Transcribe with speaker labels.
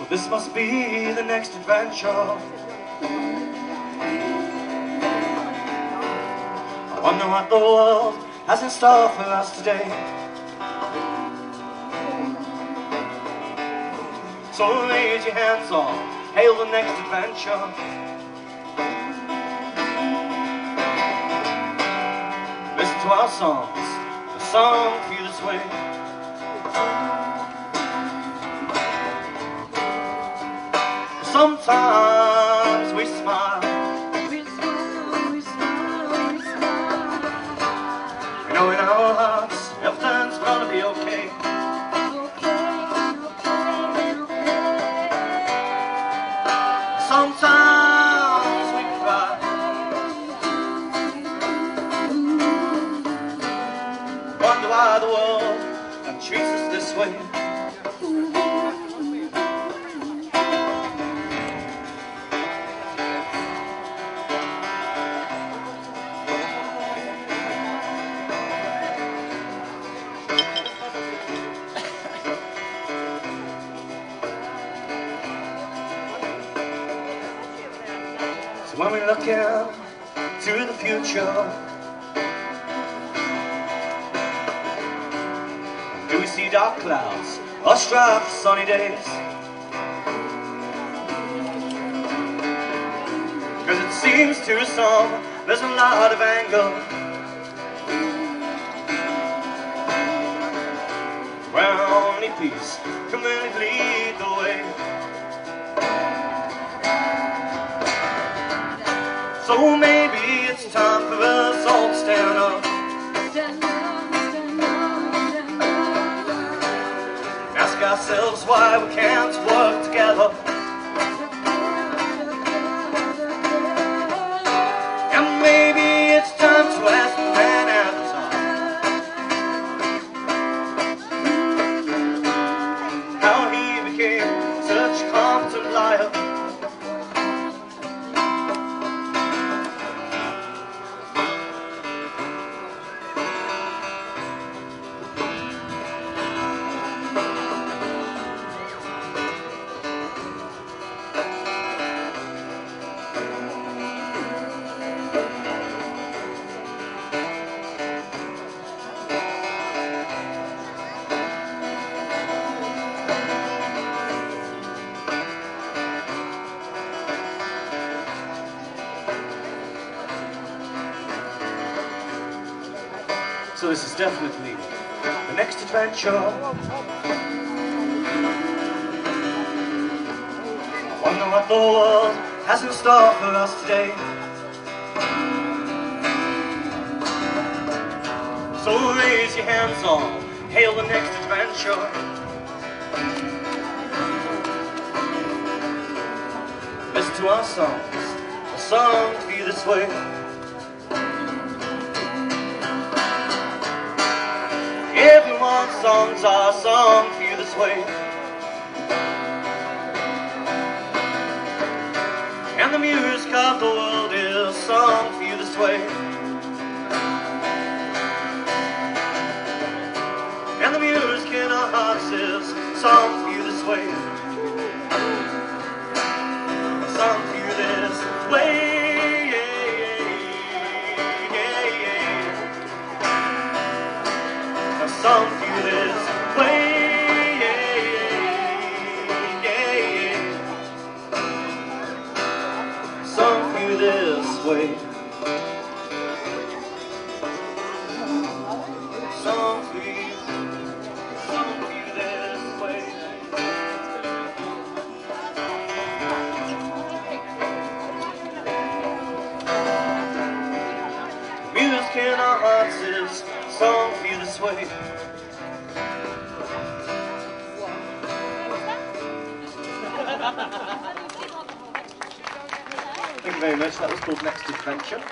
Speaker 1: So this must be the next adventure. I wonder what the world has in store for us today. So raise your hands all, hail the next adventure. Listen to our songs, a song for you this way. Sometimes we smile, we know in our hearts everything's gonna be okay. Sometimes we cry, wonder why the world treats us this way. So when we look into the future, do we see dark clouds or strive for sunny days? Cause it seems to some there's a lot of anger, where only peace can really lead the way. So maybe it's time for us all to stand up, ask ourselves why we can't work together. And maybe it's time to ask the man at the top how he became such a competent liar. So this is definitely the next adventure. I wonder what the world has in store for us today. So raise your hands all, hail the next adventure. Listen to our songs, a song to you this way. Everyone's songs are a song for you this way. And the music of the world is a song for you this way. And the music in our hearts is a song for you this way. A song for you this way. A song for you this way. A song for you this way. A song for you. A song for you this way. The music in our hearts is a song for you this way. Thank you very much. That was called Next Adventure.